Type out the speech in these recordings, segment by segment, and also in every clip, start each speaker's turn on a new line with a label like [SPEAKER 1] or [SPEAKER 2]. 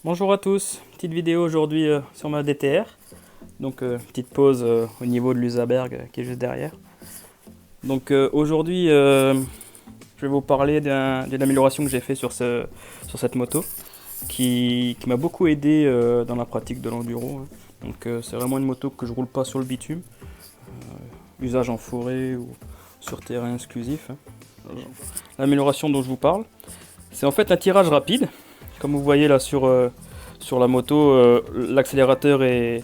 [SPEAKER 1] Bonjour à tous, petite vidéo aujourd'hui sur ma DTR. Donc petite pause au niveau de l'Usaberg qui est juste derrière. Donc aujourd'hui je vais vous parler d'une amélioration que j'ai fait sur cette moto qui m'a beaucoup aidé dans la pratique de l'enduro. Donc c'est vraiment une moto que je roule pas sur le bitume, usage en forêt ou sur terrain exclusif. L'amélioration dont je vous parle, c'est en fait un tirage rapide. Comme vous voyez là sur la moto, l'accélérateur est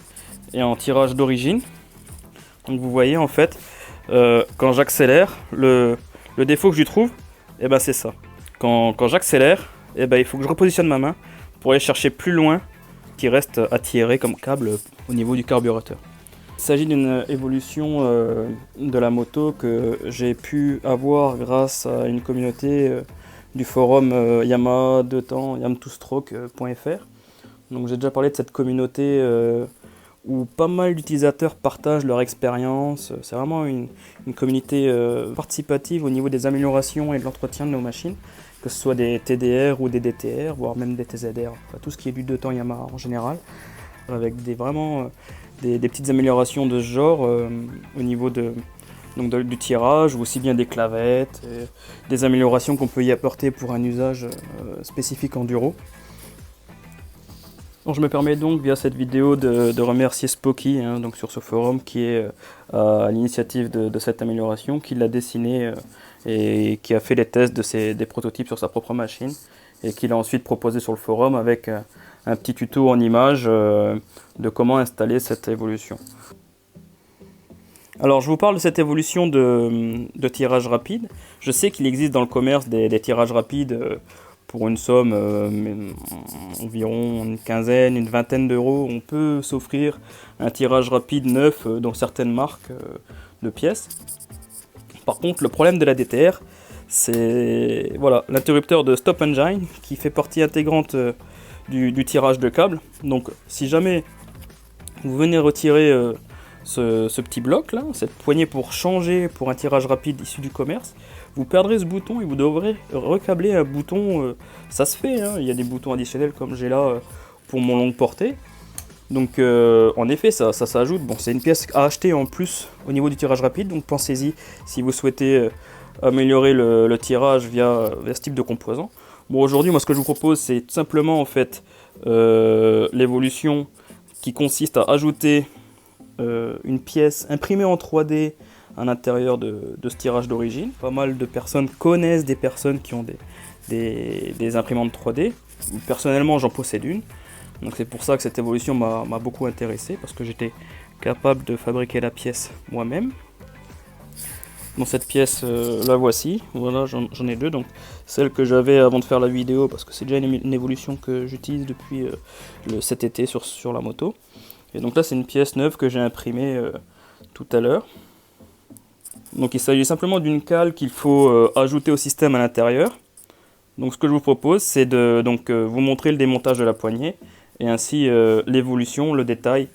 [SPEAKER 1] en tirage d'origine. Donc vous voyez en fait, quand j'accélère, le défaut que je trouve, c'est ça. Quand j'accélère, il faut que je repositionne ma main pour aller chercher plus loin qui reste attiré comme câble au niveau du carburateur. Il s'agit d'une évolution de la moto que j'ai pu avoir grâce à une communauté du forum Yamaha 2temps yam2stroke.fr. Donc j'ai déjà parlé de cette communauté où pas mal d'utilisateurs partagent leur expérience. C'est vraiment une communauté participative au niveau des améliorations et de l'entretien de nos machines, que ce soit des TDR ou des DTR, voire même des TZR, enfin, tout ce qui est du 2temps Yamaha en général, avec vraiment des petites améliorations de ce genre au niveau du tirage, ou aussi bien des clavettes, des améliorations qu'on peut y apporter pour un usage spécifique enduro. Donc je me permets donc via cette vidéo de remercier Spoky donc sur ce forum qui est à l'initiative de cette amélioration, qui l'a dessinée et qui a fait les tests des prototypes sur sa propre machine et qui l'a ensuite proposé sur le forum avec un petit tuto en images de comment installer cette évolution. Alors je vous parle de cette évolution de tirage rapide. Je sais qu'il existe dans le commerce des tirages rapides pour une somme environ une quinzaine, une vingtaine d'euros. On peut s'offrir un tirage rapide neuf dans certaines marques de pièces. Par contre, le problème de la DTR, c'est l'interrupteur de Stop Engine qui fait partie intégrante du tirage de câble. Donc si jamais vous venez retirer ce petit bloc là, cette poignée pour changer pour un tirage rapide issu du commerce, vous perdrez ce bouton et vous devrez recabler un bouton. Ça se fait, il y a des boutons additionnels comme j'ai là pour mon longue portée. Donc en effet ça s'ajoute. Bon, c'est une pièce à acheter en plus au niveau du tirage rapide, donc pensez-y si vous souhaitez améliorer le tirage via ce type de composant. Bon, aujourd'hui moi ce que je vous propose c'est tout simplement en fait l'évolution qui consiste à ajouter une pièce imprimée en 3D à l'intérieur de ce tirage d'origine. Pas mal de personnes connaissent des personnes qui ont des imprimantes 3D. Personnellement j'en possède une, donc c'est pour ça que cette évolution m'a beaucoup intéressé, parce que j'étais capable de fabriquer la pièce moi-même. Dans cette pièce la voici, voilà, j'en ai deux, donc celle que j'avais avant de faire la vidéo, parce que c'est déjà une évolution que j'utilise depuis cet été sur la moto. Et donc là c'est une pièce neuve que j'ai imprimée tout à l'heure. Donc il s'agit simplement d'une cale qu'il faut ajouter au système à l'intérieur. Donc ce que je vous propose c'est de vous montrer le démontage de la poignée et ainsi l'évolution, le détail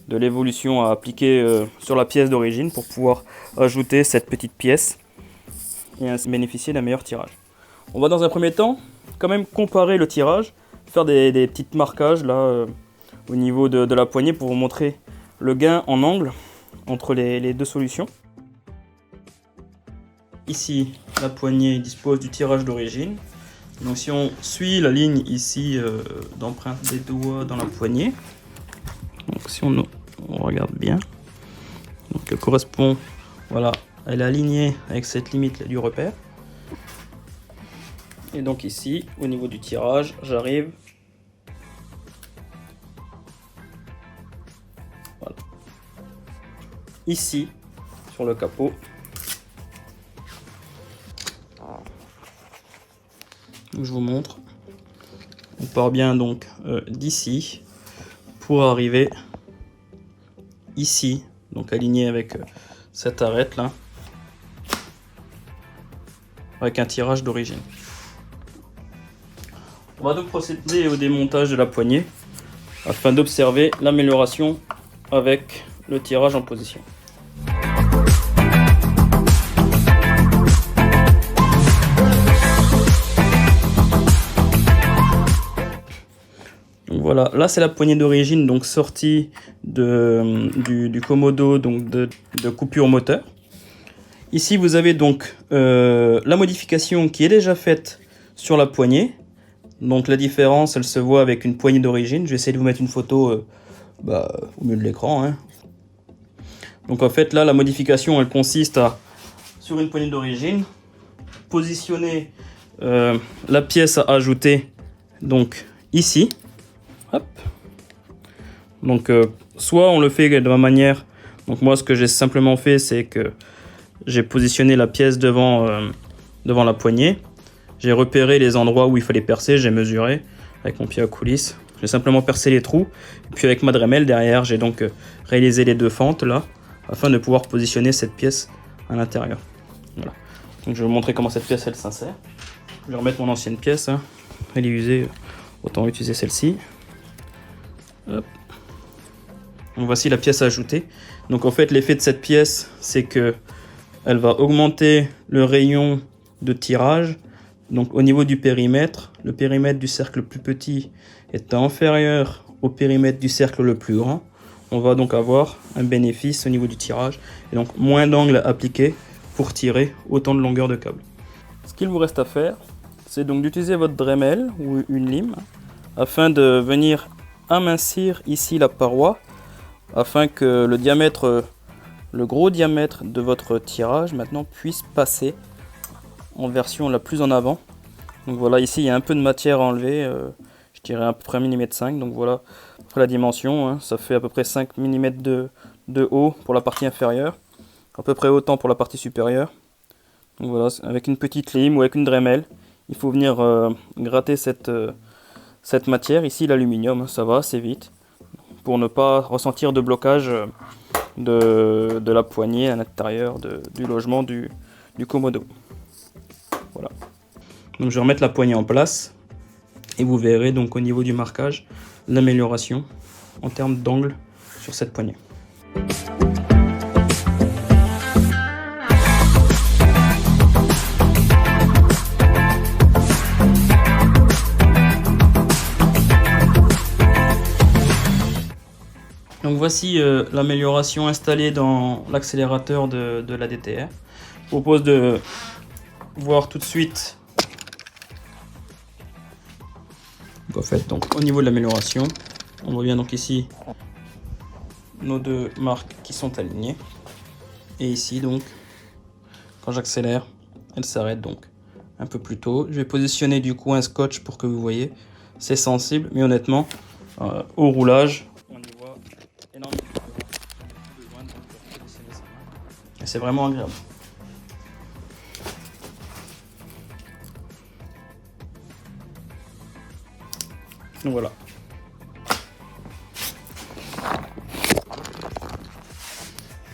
[SPEAKER 1] de l'évolution à appliquer sur la pièce d'origine pour pouvoir ajouter cette petite pièce et ainsi bénéficier d'un meilleur tirage. On va dans un premier temps quand même comparer le tirage, faire des petits marquages là au niveau de la poignée pour vous montrer le gain en angle entre les deux solutions. Ici, la poignée dispose du tirage d'origine. Donc si on suit la ligne ici d'empreinte des doigts dans la poignée, donc si on regarde bien, donc elle correspond, voilà, elle est alignée avec cette limite du repère. Et donc ici, au niveau du tirage, j'arrive ici sur le capot. Je vous montre. On part bien donc d'ici pour arriver ici, donc aligné avec cette arête là, avec un tirage d'origine. On va donc procéder au démontage de la poignée afin d'observer l'amélioration avec le tirage en position. Voilà, là c'est la poignée d'origine, donc sortie du Komodo, donc de coupure moteur. Ici vous avez donc la modification qui est déjà faite sur la poignée. Donc la différence, elle se voit avec une poignée d'origine. Je vais essayer de vous mettre une photo au milieu de l'écran, hein. Donc en fait là, la modification, elle consiste à, sur une poignée d'origine, positionner la pièce à ajouter, donc ici. Hop. Donc soit on le fait de ma manière. Donc moi, ce que j'ai simplement fait, c'est que j'ai positionné la pièce devant la poignée. J'ai repéré les endroits où il fallait percer, j'ai mesuré avec mon pied à coulisse. J'ai simplement percé les trous. Et puis avec ma Dremel derrière, j'ai donc réalisé les deux fentes là, afin de pouvoir positionner cette pièce à l'intérieur. Voilà. Donc je vais vous montrer comment cette pièce elle s'insère. Je vais remettre mon ancienne pièce, hein. Elle est usée, autant utiliser celle-ci. Hop. Donc voici la pièce à ajouter. Donc en fait l'effet de cette pièce, c'est que elle va augmenter le rayon de tirage. Donc au niveau du périmètre, le périmètre du cercle le plus petit est inférieur au périmètre du cercle le plus grand. On va donc avoir un bénéfice au niveau du tirage et donc moins d'angle appliqué pour tirer autant de longueur de câble. Ce qu'il vous reste à faire, c'est donc d'utiliser votre Dremel ou une lime afin de venir amincir ici la paroi afin que le diamètre, le gros diamètre de votre tirage maintenant puisse passer en version la plus en avant. Donc voilà, ici il y a un peu de matière à enlever, je dirais à peu près 1,5 mm. Donc voilà, après la dimension, hein, ça fait à peu près 5 mm de haut pour la partie inférieure, à peu près autant pour la partie supérieure. Donc voilà, avec une petite lime ou avec une Dremel, il faut venir gratter cette matière. Ici l'aluminium, ça va assez vite, pour ne pas ressentir de blocage de la poignée à l'intérieur du logement du Komodo. Voilà. Donc je vais remettre la poignée en place et vous verrez donc au niveau du marquage l'amélioration en termes d'angle sur cette poignée. Donc voici l'amélioration installée dans l'accélérateur de la DTR. Je vous propose de voir tout de suite. En fait, donc au niveau de l'amélioration, on voit bien donc ici nos deux marques qui sont alignées. Et ici donc, quand j'accélère, elle s'arrête donc un peu plus tôt. Je vais positionner du coup un scotch pour que vous voyez. C'est sensible, mais honnêtement, au roulage, on y voit énormément de besoin de positionner sa main. Et c'est vraiment agréable. Donc voilà.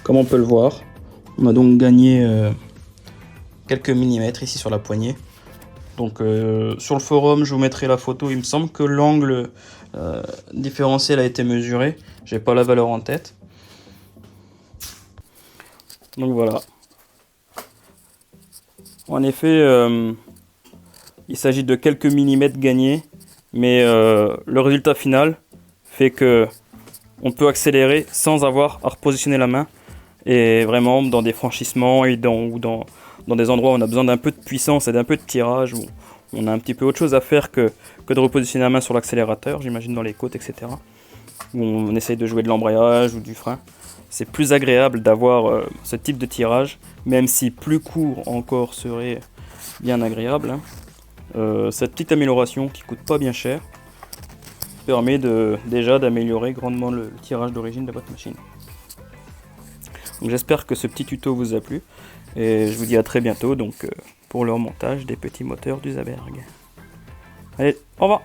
[SPEAKER 1] Comme on peut le voir, on a donc gagné quelques millimètres ici sur la poignée. Donc sur le forum, je vous mettrai la photo. Il me semble que l'angle différentiel a été mesuré. J'ai pas la valeur en tête. Donc voilà. En effet, il s'agit de quelques millimètres gagnés. Mais le résultat final fait que on peut accélérer sans avoir à repositionner la main. Et vraiment dans des franchissements ou dans des endroits où on a besoin d'un peu de puissance et d'un peu de tirage, où on a un petit peu autre chose à faire que de repositionner la main sur l'accélérateur, j'imagine dans les côtes, etc. Où on essaye de jouer de l'embrayage ou du frein. C'est plus agréable d'avoir ce type de tirage, même si plus court encore serait bien agréable, hein. Cette petite amélioration qui coûte pas bien cher permet déjà d'améliorer grandement le tirage d'origine de votre machine. Donc j'espère que ce petit tuto vous a plu et je vous dis à très bientôt donc, pour le remontage des petits moteurs du Zaberg. Allez, au revoir!